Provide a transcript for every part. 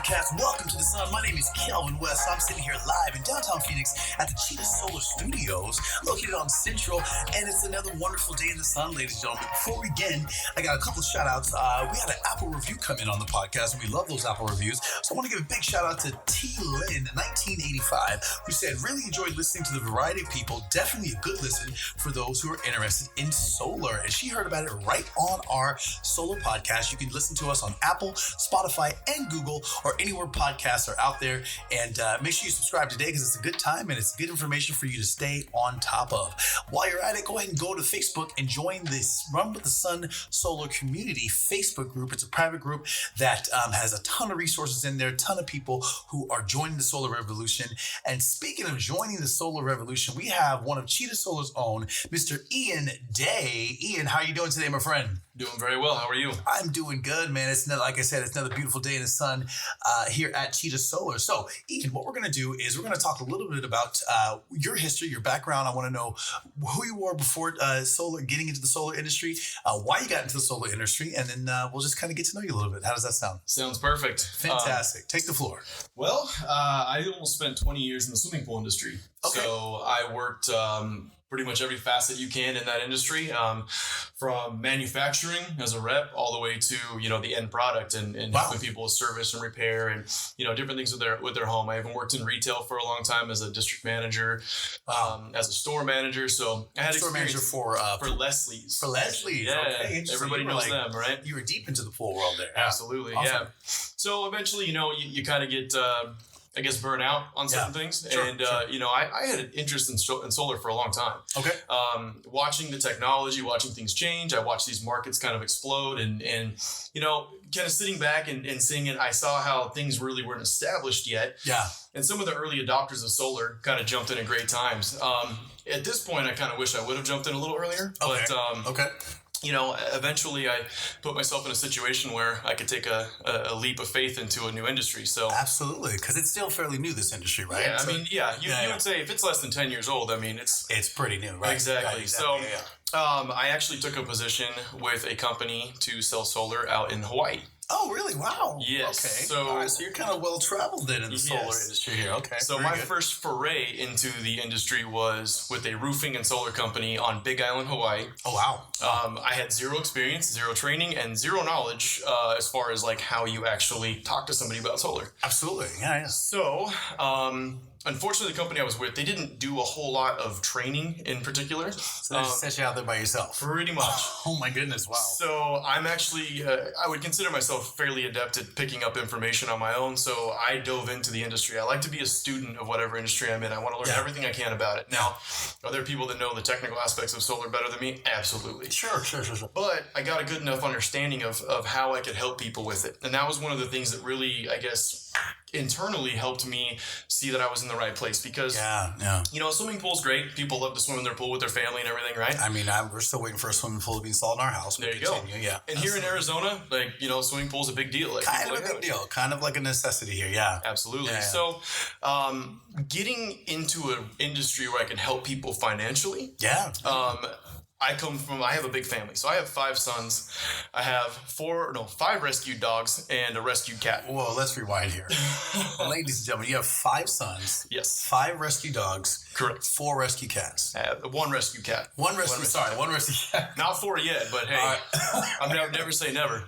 yPodcasts. Welcome to the sun. My name is Kelvin West. I'm sitting here live in downtown Phoenix at the Cheeta Solar Studios, located on Central, and it's another wonderful day in the sun, ladies and gentlemen. Before we begin, I got a couple of shout outs. We had an Apple review come in on the podcast, and we love those Apple reviews. So I want to give a big shout out to T. Lynn, 1985, who said, really enjoyed listening to the variety of people. Definitely a good listen for those who are interested in solar. And she heard about it right on our solar podcast. You can listen to us on Apple, Spotify, and Google, or anywhere podcasts are out there. And make sure you subscribe today because it's a good time and it's good information for you to stay on top of. While you're at it, go ahead and go to Facebook and join this Run with the Sun Solar Community Facebook group. It's a private group that has a ton of resources in there, a ton of people who are joining the solar revolution. And speaking of joining the solar revolution, we have one of Cheeta Solar's own, Mr. Ian Day. Ian, how are you doing today, my friend? Doing very well. How are you? I'm doing good, man. It's not, like I said, it's another beautiful day in the sun here at Cheeta Solar. So, Ian, what we're going to do is we're going to talk a little bit about your history, your background. I want to know who you were before getting into the solar industry, why you got into the solar industry, and then we'll just kind of get to know you a little bit. How does that sound? Sounds perfect. Fantastic. Take the floor. Well, I almost spent 20 years in the swimming pool industry. Okay. So I worked pretty much every facet you can in that industry, from manufacturing as a rep all the way to, the end product and helping people with service and repair and, different things with their home. I even worked in retail for a long time as a district manager, as a store manager. So I had store manager for Leslie's. For Leslie's. Yeah. Okay. Everybody knows them, right? You were deep into the pool world there. Absolutely. Awesome. Yeah. So eventually, you kind of get, burn out on certain things. Sure, and, I had an interest in solar for a long time. Okay. Watching the technology, watching things change. I watched these markets kind of explode and kind of sitting back and seeing it, I saw how things really weren't established yet. Yeah. And some of the early adopters of solar kind of jumped in at great times. At this point, I kind of wish I would have jumped in a little earlier. Okay. But, okay. Eventually I put myself in a situation where I could take a leap of faith into a new industry. So absolutely, because it's still fairly new, this industry, right? Yeah, you would say if it's less than 10 years old, it's pretty new, right? Exactly. Yeah, So I actually took a position with a company to sell solar out in Hawaii. Oh, really? Wow. Yes. Okay. So, so you're kind of well-traveled then in the solar industry here. Okay. So my first foray into the industry was with a roofing and solar company on Big Island, Hawaii. Oh, wow. I had zero experience, zero training, and zero knowledge as far as like how you actually talk to somebody about solar. Absolutely. Yeah. So, unfortunately, the company I was with, they didn't do a whole lot of training in particular. So they just set you out there by yourself. Pretty much. Oh, my goodness. Wow. So I'm actually, I would consider myself fairly adept at picking up information on my own. So I dove into the industry. I like to be a student of whatever industry I'm in. I want to learn everything I can about it. Now, are there people that know the technical aspects of solar better than me? Absolutely. Sure. But I got a good enough understanding of how I could help people with it. And that was one of the things that really, I guess, internally helped me see that I was in the right place because, a swimming pool's great. People love to swim in their pool with their family and everything, right? I mean, we're still waiting for a swimming pool to be installed in our house. There you go. Yeah. And here in Arizona, swimming pool's a big deal. Like, kind of a big deal. Kind of like a necessity here. Yeah. Absolutely. Yeah. So, getting into an industry where I can help people financially. Yeah. I have a big family. So I have 5 sons. I have 5 rescued dogs and a rescued cat. Whoa, let's rewind here. Ladies and gentlemen, you have 5 sons. Yes. 5 rescue dogs. Correct. 4 rescue cats. 1 rescue cat. One rescue cat. Not 4 yet, but hey, I'm never say never.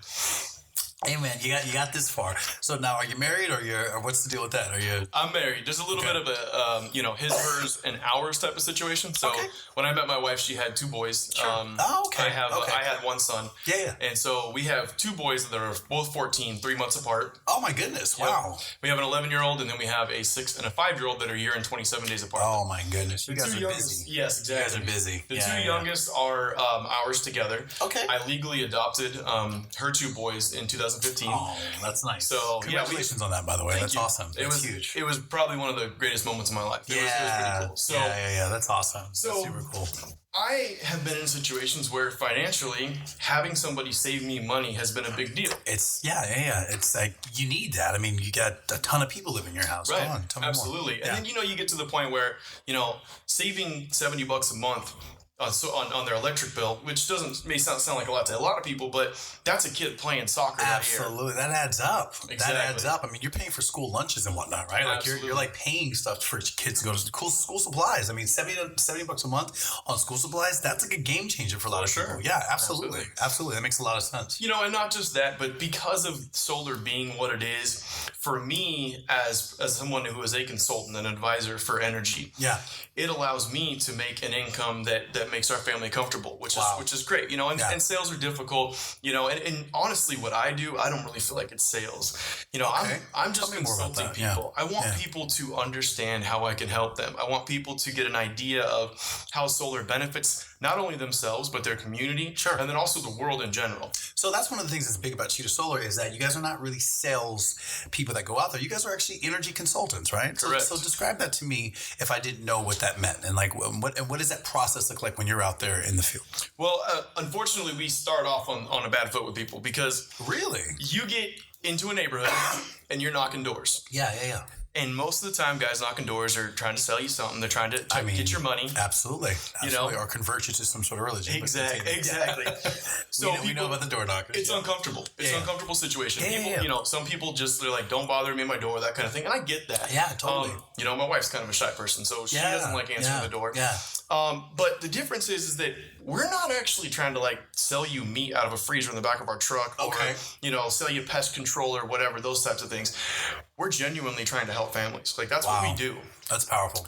Hey man, you got this far. So now, are you married, or what's the deal with that? I'm married. There's a little bit of a his, hers, and ours type of situation. So when I met my wife, she had 2 boys. Sure. I had 1 son. Yeah. And so we have 2 boys that are both 14, 3 months apart. Oh my goodness! Wow. Yep. We have an 11-year-old, and then we have a 6 and a 5-year-old that are a year and 27 days apart. Oh my goodness! You guys are busy. Yes, exactly. You guys are busy. The 2 youngest are ours together. Okay. I legally adopted her 2 boys in 2015. Oh, that's nice. So congratulations on that, by the way. That's awesome. That's huge. It was probably one of the greatest moments of my life. It was pretty cool. So, yeah. That's awesome. So, that's super cool. I have been in situations where financially having somebody save me money has been a big deal. It's It's like you need that. I mean, you got a ton of people living in your house. Right. Come on, tell me Absolutely. more. And then you get to the point where saving $70 a month on their electric bill, which may sound like a lot to a lot of people, but that's a kid playing soccer. Absolutely, that adds up. Exactly. That adds up. I mean, you're paying for school lunches and whatnot, right? Like you're like paying stuff for kids to go to school supplies. I mean, $70 a month on school supplies. That's like a game changer for a lot of people. Yeah, absolutely. That makes a lot of sense. And not just that, but because of solar being what it is, for me as someone who is a consultant and advisor for energy, it allows me to make an income that makes our family comfortable, which is great, and sales are difficult, and honestly, what I do, I don't really feel like it's sales. I'm just consulting people. I want people to understand how I can help them. I want people to get an idea of how solar benefits not only themselves, but their community, and then also the world in general. So that's one of the things that's big about Cheeta Solar is that you guys are not really sales people that go out there. You guys are actually energy consultants, right? Correct. So describe that to me if I didn't know what that meant, and like what does that process look like when you're out there in the field? Well, unfortunately, we start off on a bad foot with people because you get into a neighborhood and you're knocking doors. Yeah. And most of the time, guys knocking doors are trying to sell you something. They're trying to get your money. Absolutely. Or convert you to some sort of religion. Exactly. So we know about the door knockers. It's uncomfortable. It's an uncomfortable situation. Some people they're like, don't bother me at my door, that kind of thing. And I get that. Yeah, totally. My wife's kind of a shy person, so she doesn't like answering the door. Yeah. But the difference is that we're not actually trying to like sell you meat out of a freezer in the back of our truck or, sell you pest control or whatever, those types of things. We're genuinely trying to help families. Like that's what we do. That's powerful.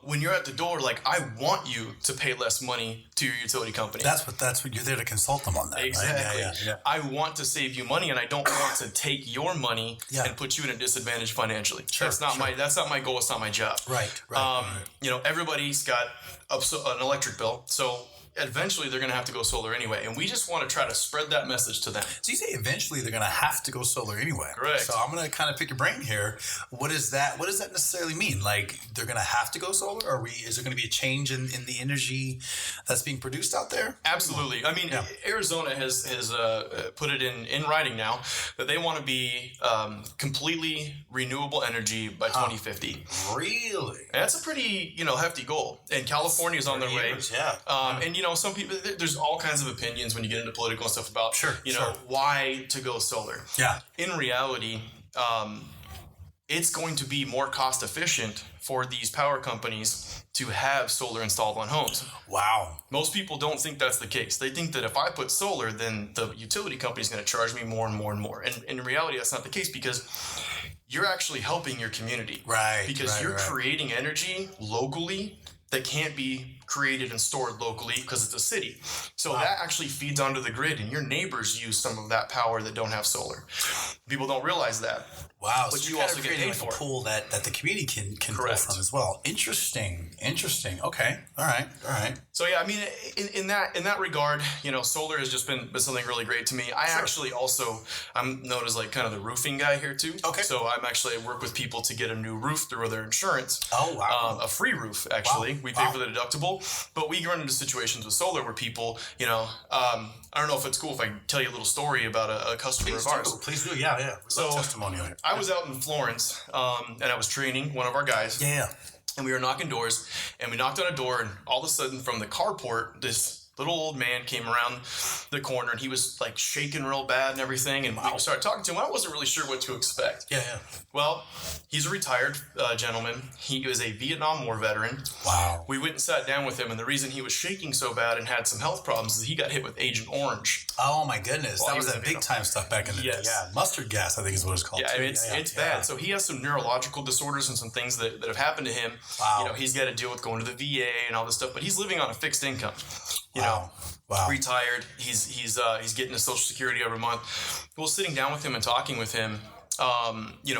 When you're at the door, like I want you to pay less money to your utility company. That's what you're there to consult them on that. Exactly. Right? Yeah. I want to save you money, and I don't want to take your money and put you in a disadvantage financially. That's not my goal. It's not my job. Right. Everybody's got an electric bill, so eventually they're going to have to go solar anyway, and we just want to try to spread that message to them. So you say eventually they're going to have to go solar anyway. Correct. So I'm going to kind of pick your brain here. What does that necessarily mean? Like they're going to have to go solar, or is there going to be a change in the energy that's being produced out there? Absolutely. I mean, Arizona has put it in writing now that they want to be completely renewable energy by 2050. Really? And that's a pretty hefty goal. And California is on their way. And some people, there's all kinds of opinions when you get into political and stuff about why to go solar. Yeah. In reality, it's going to be more cost efficient for these power companies to have solar installed on homes. Wow. Most people don't think that's the case. They think that if I put solar, then the utility company is going to charge me more and more and more. And in reality, that's not the case because you're actually helping your community. Right. Because you're creating energy locally that can't be created and stored locally because it's a city. So that actually feeds onto the grid, and your neighbors use some of that power that don't have solar. People don't realize that. Wow. But so you also get paid like for a pool that the community can pull Correct. from as well. Interesting. Okay. All right. So yeah, I mean, in that regard, solar has just been something really great to me. I actually also, I'm known as like kind of the roofing guy here too. Okay. So I work with people to get a new roof through their insurance. Oh wow. A free roof actually. We pay for the deductible, but we run into situations with solar where people, I don't know if it's cool if I tell you a little story about a customer of ours. Please do. Yeah. We love testimonial here. I was out in Florence, and I was training one of our guys. Yeah. And we were knocking doors, and we knocked on a door, and all of a sudden from the carport, this little old man came around the corner, and he was like shaking real bad and everything. And we started talking to him. I wasn't really sure what to expect. Yeah. Well, he's a retired gentleman. He was a Vietnam War veteran. Wow. We went and sat down with him, and the reason he was shaking so bad and had some health problems is he got hit with Agent Orange. Oh my goodness. That was that big time stuff back in the day. Yeah. Mustard gas, I think is what it's called. Yeah, I mean, it's bad. So he has some neurological disorders and some things that have happened to him. Wow. He's got to deal with going to the VA and all this stuff, but he's living on a fixed income. Wow. Retired. He's getting his Social Security every month. Well, sitting down with him and talking with him,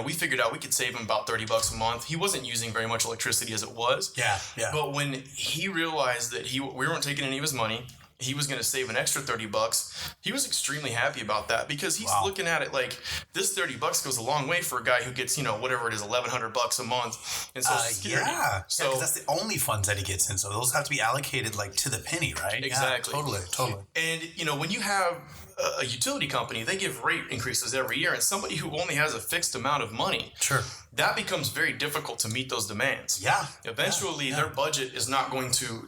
we figured out we could save him about $30 a month. He wasn't using very much electricity as it was. Yeah. But when he realized that we weren't taking any of his money, he was going to save an extra $30. He was extremely happy about that because he's looking at it like this $30 goes a long way for a guy who gets, whatever it is, $1,100 a month in Social Security. Yeah. So because that's the only funds that he gets in. So those have to be allocated like to the penny, right? Exactly. Yeah, totally. And, when you have a utility company, they give rate increases every year, and somebody who only has a fixed amount of money, that becomes very difficult to meet those demands. Eventually, their budget is not going to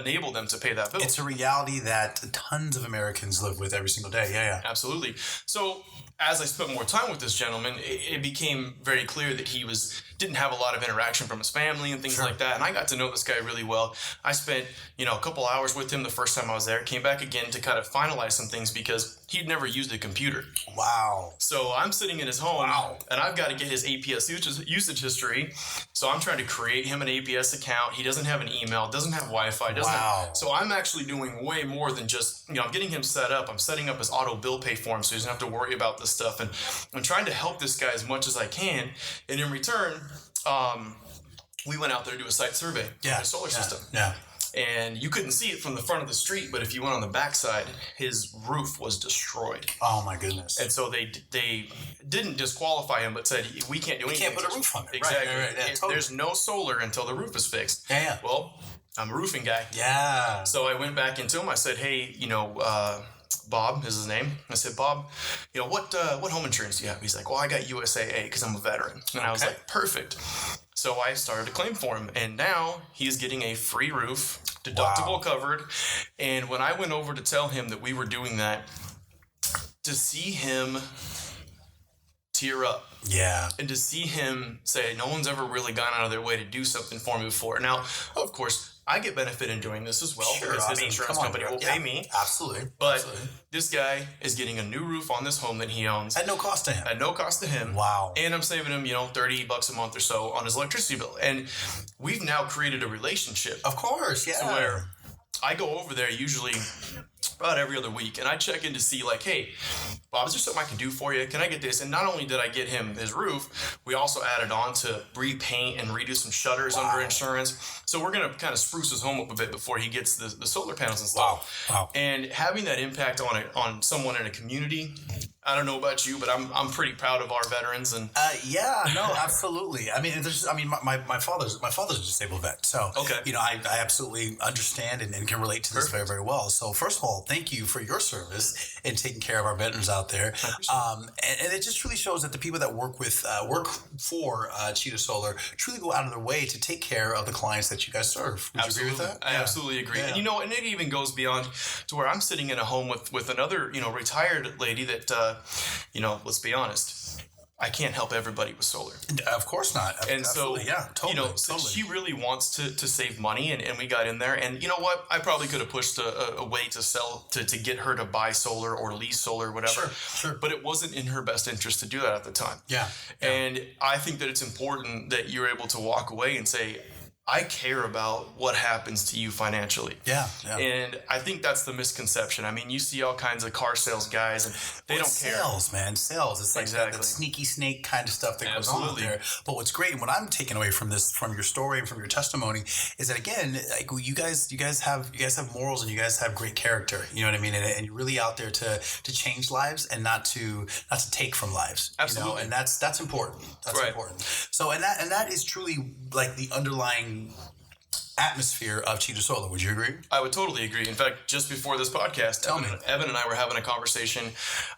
enable them to pay that bill. It's a reality that tons of Americans live with every single day. Absolutely. So as I spent more time with this gentleman, it became very clear that he didn't have a lot of interaction from his family and things like that. And I got to know this guy really well. I spent, a couple hours with him the first time I was there, came back again to kind of finalize some things because he'd never used a computer. Wow. So I'm sitting in his home and I've got to get his APS usage history. So I'm trying to create him an APS account. He doesn't have an email, doesn't have Wi-Fi. So I'm actually doing way more than just, I'm getting him set up. I'm setting up his auto bill pay for him so he doesn't have to worry about this stuff. And I'm trying to help this guy as much as I can. And in return, we went out there to do a site survey of the solar system. And you couldn't see it from the front of the street, but if you went on the backside, his roof was destroyed. Oh my goodness! And so they didn't disqualify him, but said we can't do anything. We can't put a roof on it. Exactly. Right. Yeah, totally. There's no solar until the roof is fixed. Yeah. Well, I'm a roofing guy. Yeah. So I went back into him. I said, hey, Bob is his name. I said, Bob, what home insurance do you have? He's like, well, I got USAA because I'm a veteran. And I was like, perfect. So I started a claim for him, and now he's getting a free roof, deductible covered. And when I went over to tell him that we were doing that, to see him tear up. Yeah. And to see him say, no one's ever really gone out of their way to do something for me before. Now, of course, I get benefit in doing this as well because his insurance company will pay me. Absolutely. But this guy is getting a new roof on this home that he owns. At no cost to him. At no cost to him. Wow. And I'm saving him, $30 a month or so on his electricity bill. And we've now created a relationship. Of course, yeah. To where I go over there usually about every other week, and I check in to see like, hey, Bob, is there something I can do for you? Can I get this? And not only did I get him his roof, we also added on to repaint and redo some shutters under insurance. So we're going to kind of spruce his home up a bit before he gets the solar panels installed. Wow. And having that impact on someone in a community, I don't know about you, but I'm pretty proud of our veterans. And absolutely. I mean, my father's a disabled vet, so I absolutely understand and can relate to this very, very well. So first of all, thank you for your service in taking care of our veterans out there. And it just truly shows that the people that work for Cheeta Solar truly go out of their way to take care of the clients that you guys serve. Would you agree with that? I absolutely agree. Yeah. And and it even goes beyond to where I'm sitting in a home with another retired lady that let's be honest, I can't help everybody with solar. Of course not. And absolutely. Totally. She really wants to save money, and we got in there. And you know what? I probably could have pushed a way to get her to buy solar or lease solar or whatever. Sure. But it wasn't in her best interest to do that at the time. Yeah. And I think that it's important that you're able to walk away and say, I care about what happens to you financially. Yeah. And I think that's the misconception. I mean, you see all kinds of car sales guys, and they don't care. Sales, man. Sales. It's like that sneaky snake kind of stuff that goes on there. But what's great, and what I'm taking away from this, from your story and from your testimony, is that again, like you guys have morals and you guys have great character. You know what I mean? And you're really out there to change lives and not to take from lives. Absolutely. And that's important. That's important. So and that is truly like the underlying atmosphere of Cheeta Solar. Would you agree? I would totally agree. In fact, just before this podcast, Evan and I were having a conversation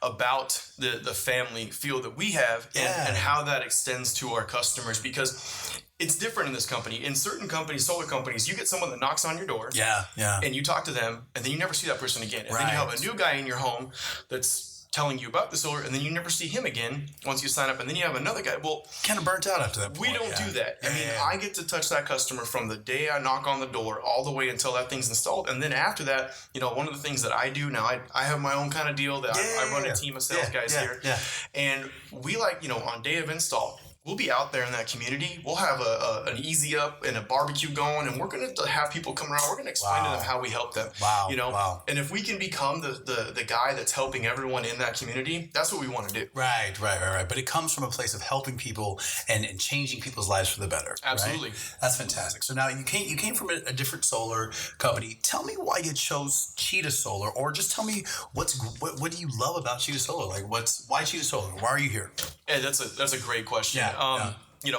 about the family feel that we have and how that extends to our customers, because it's different in this company. In certain companies, solar companies, you get someone that knocks on your door. Yeah. And you talk to them, and then you never see that person again. And then you have a new guy in your home that's telling you about the solar, and then you never see him again once you sign up, and then you have another guy. Well, kind of burnt out after that point. We don't do that. I get to touch that customer from the day I knock on the door all the way until that thing's installed. And then after that, one of the things that I do now, I have my own kind of deal that I run a team of sales guys here. Yeah. And we on day of install, we'll be out there in that community. We'll have an easy up and a barbecue going, and we're going to have people come around. We're going to explain to them how we help them. Wow. And if we can become the guy that's helping everyone in that community, that's what we want to do. Right. But it comes from a place of helping people and changing people's lives for the better. Absolutely. Right? That's fantastic. So now you came from a different solar company. Tell me why you chose Cheeta Solar, or just tell me what do you love about Cheeta Solar? Like why Cheeta Solar? Why are you here? Yeah, that's a great question.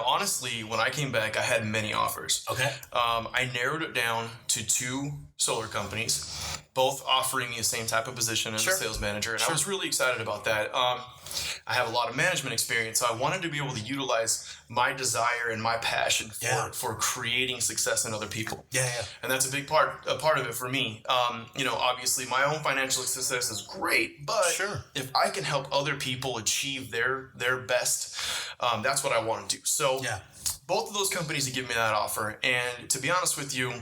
honestly, when I came back, I had many offers. Okay. I narrowed it down to 2 solar companies, both offering me the same type of position as a sales manager. And I was really excited about that. I have a lot of management experience, so I wanted to be able to utilize my desire and my passion for creating success in other people. And that's a big part of it for me. Obviously my own financial success is great, but if I can help other people achieve their best, that's what I want to do. So both of those companies have given me that offer. And to be honest with you,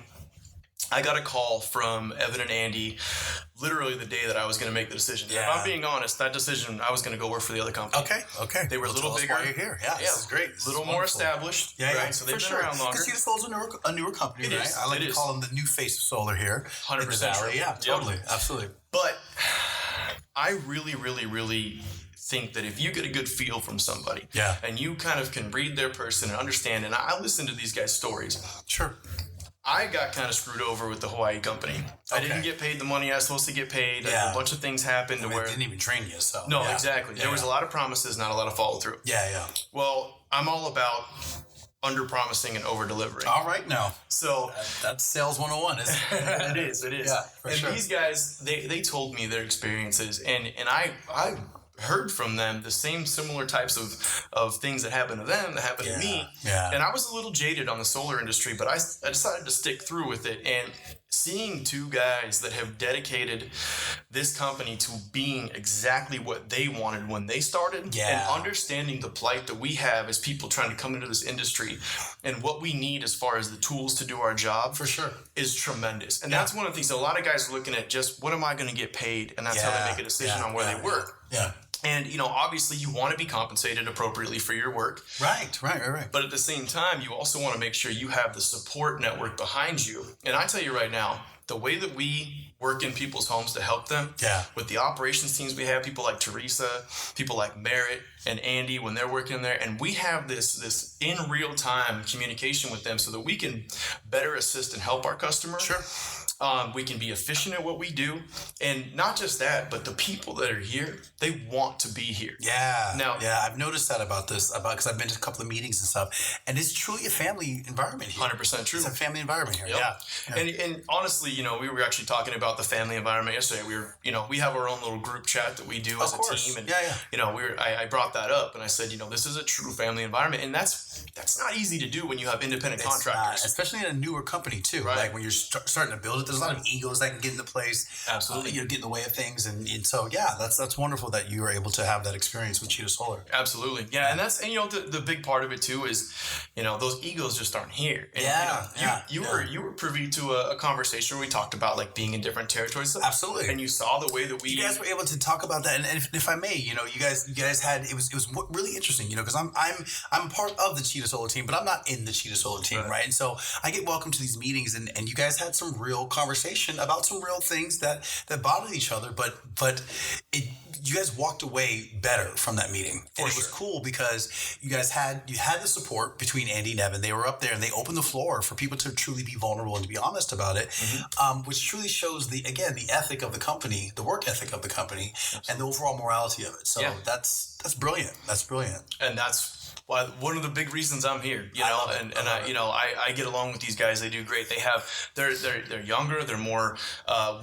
I got a call from Evan and Andy literally the day that I was going to make the decision. If I'm being honest, that decision, I was going to go work for the other company. Okay. They were a little bigger. Why you're here. This is great. A little more established. Right? So they've been around longer. Because Cheeta Solar's a newer company, right? I like to call them the new face of solar here. 100%. Yeah, totally. Absolutely. But I really, really, really think that if you get a good feel from somebody and you kind of can read their person and understand, and I listen to these guys' stories. I got kind of screwed over with the Hawaii company. I didn't get paid the money I was supposed to get paid. A bunch of things happened where they didn't even train you. So no, exactly. There was a lot of promises, not a lot of follow through. Well, I'm all about under promising and over delivering. All right, now. So that's sales 101, isn't it? It is. Yeah, for sure. These guys, they told me their experiences, and I heard from them the same similar types of things that happened to them that happened to me. And I was a little jaded on the solar industry, but I decided to stick through with it. And seeing 2 guys that have dedicated this company to being exactly what they wanted when they started and understanding the plight that we have as people trying to come into this industry and what we need as far as the tools to do our job is tremendous. And that's one of the things. A lot of guys are looking at just what am I going to get paid? And that's how they make a decision on where they work. And, obviously you want to be compensated appropriately for your work. Right. But at the same time, you also want to make sure you have the support network behind you. And I tell you right now, the way that we work in people's homes to help them with the operations teams, we have people like Teresa, people like Merritt and Andy when they're working in there. And we have this in real time communication with them so that we can better assist and help our customers. We can be efficient at what we do. And not just that, but the people that are here, they want to be here. I've noticed that about this, because I've been to a couple of meetings and stuff. And it's truly a family environment here. 100% true. It's a family environment here. And honestly, we were actually talking about the family environment yesterday. We have our own little group chat that we do as a team. And, I brought that up and I said, this is a true family environment. And that's not easy to do when you have independent contractors. Especially in a newer company too. Right. Like when you're starting to build it, there's a lot of egos that can get into place. Absolutely. Get in the way of things. And so, that's wonderful that you were able to have that experience with Cheeta Solar. Absolutely. Yeah. And the big part of it too is, those egos just aren't here. And, you were privy to a conversation where we talked about like being in different territories. Absolutely. And you saw the way that you guys were able to talk about that. And if I may, you guys had, it was really interesting, because I'm a part of the Cheeta Solar team, but I'm not in the Cheeta Solar team. Right. And so I get welcome to these meetings and you guys had some real conversation about some real things that bothered each other, but you guys walked away better from that meeting. And it was cool because you had the support between Andy and Evan. They were up there and they opened the floor for people to truly be vulnerable and to be honest about it, which truly shows the ethic of the company, the work ethic of the company, and the overall morality of it. So that's brilliant. That's brilliant. And that's one of the big reasons I'm here, I get along with these guys. They do great. They're younger. They're more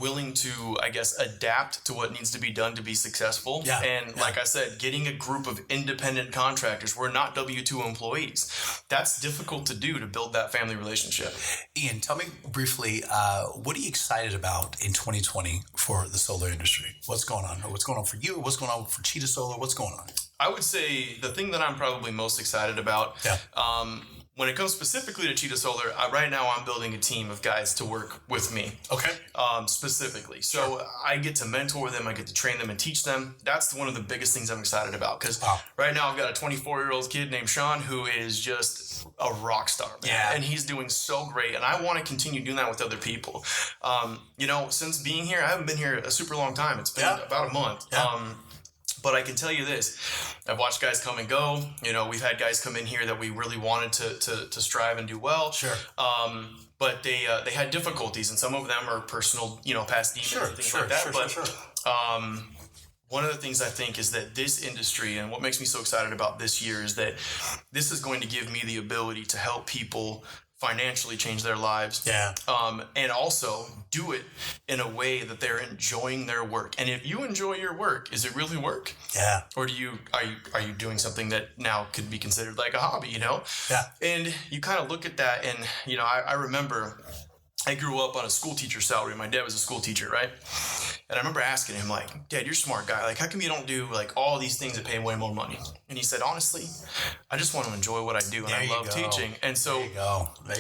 willing to, I guess, adapt to what needs to be done to be successful. Like I said, getting a group of independent contractors, we're not W-2 employees. That's difficult to do to build that family relationship. Ian, tell me briefly, what are you excited about in 2020 for the solar industry? What's going on? What's going on for you? What's going on for Cheeta Solar? What's going on? I would say the thing that I'm probably most excited about, when it comes specifically to Cheeta Solar, right now I'm building a team of guys to work with me. Okay. Specifically. So I get to mentor them, I get to train them and teach them. That's one of the biggest things I'm excited about because right now I've got a 24-year-old kid named Sean who is just a rock star, man. Yeah. And he's doing so great. And I want to continue doing that with other people. Since being here, I haven't been here a super long time. It's been about a month. Yeah. But I can tell you this, I've watched guys come and go. We've had guys come in here that we really wanted to strive and do well. Sure. But they had difficulties, and some of them are personal, past demons and things like that. one of the things I think is that this industry, and what makes me so excited about this year, is that this is going to give me the ability to help people financially change their lives. Yeah. And also do it in a way that they're enjoying their work. And if you enjoy your work, is it really work? Yeah. Or are you doing something that now could be considered like a hobby, you know? Yeah. And you kind of look at that, and, you know, I remember I grew up on a school teacher salary. My dad was a school teacher, right? And I remember asking him, like, Dad, you're a smart guy. Like, how come you don't do, like, all these things that pay way more money? And he said, honestly, I just want to enjoy what I do, and I love teaching. And so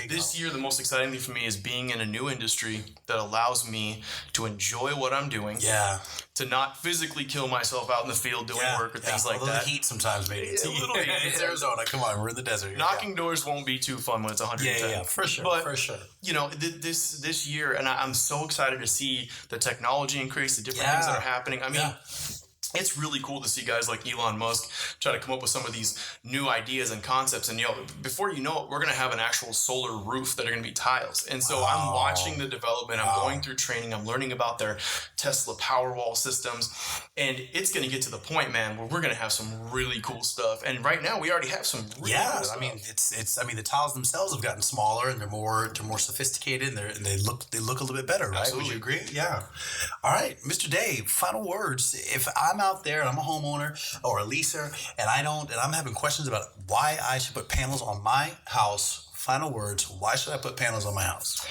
this year, the most exciting thing for me is being in a new industry that allows me to enjoy what I'm doing. Yeah. To not physically kill myself out in the field doing work or things like that. The heat sometimes, maybe. It's a little heat. It's Arizona. Come on, we're in the desert. Knocking doors won't be too fun when it's 110. Yeah, for sure. But, for sure. You know, this year, and I'm so excited to see the technology increase, the different things that are happening. I mean, it's really cool to see guys like Elon Musk try to come up with some of these new ideas and concepts. And, you know, before you know it, we're going to have an actual solar roof that are going to be tiles. And so I'm watching the development. I'm going through training. I'm learning about their Tesla Powerwall systems. And it's going to get to the point, man, where we're going to have some really cool stuff. And right now, we already have some really cool stuff. I mean, the tiles themselves have gotten smaller, and they're more sophisticated, and they look a little bit better, right? Absolutely. Would you agree? Yeah. All right, Mr. Dave, final words. If I'm out there and I'm a homeowner or a leaser and I'm having questions about why I should put panels on my house, final words, why should I put panels on my house?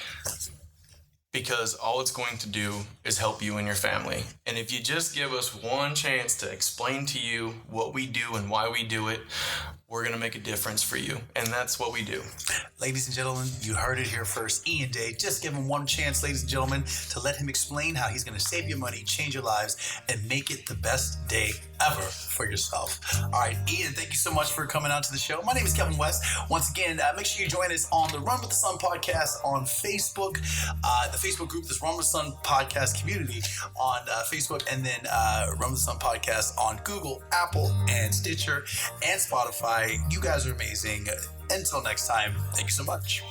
Because all it's going to do is help you and your family. And if you just give us one chance to explain to you what we do and why we do it, we're going to make a difference for you. And that's what we do. Ladies and gentlemen, you heard it here first. Ian Day, just give him one chance, ladies and gentlemen, to let him explain how he's going to save you money, change your lives, and make it the best day ever for yourself. All right, Ian, thank you so much for coming out to the show. My name is Kevin West. Once again, make sure you join us on the Run with the Sun podcast on Facebook, the Facebook group, this Run with the Sun podcast community on Facebook, and then Run with the Sun podcast on Google, Apple, and Stitcher, and Spotify. You guys are amazing. Until next time, thank you so much.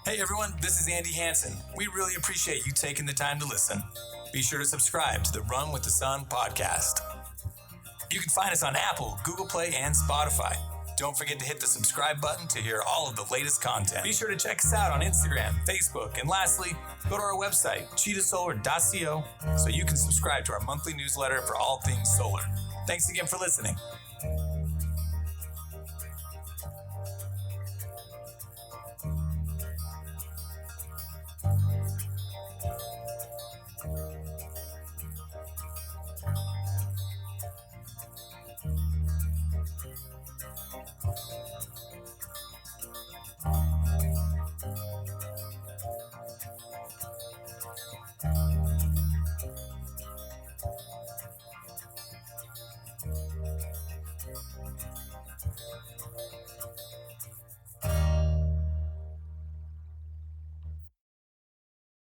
Hey everyone, this is Andy Hansen. We really appreciate you taking the time to listen. Be sure to subscribe to the Run with the Sun podcast. You can find us on Apple, Google Play, and Spotify. Don't forget to hit the subscribe button to hear all of the latest content. Be sure to check us out on Instagram, Facebook, and lastly, go to our website, cheetahsolar.co, so you can subscribe to our monthly newsletter for all things solar. Thanks again for listening.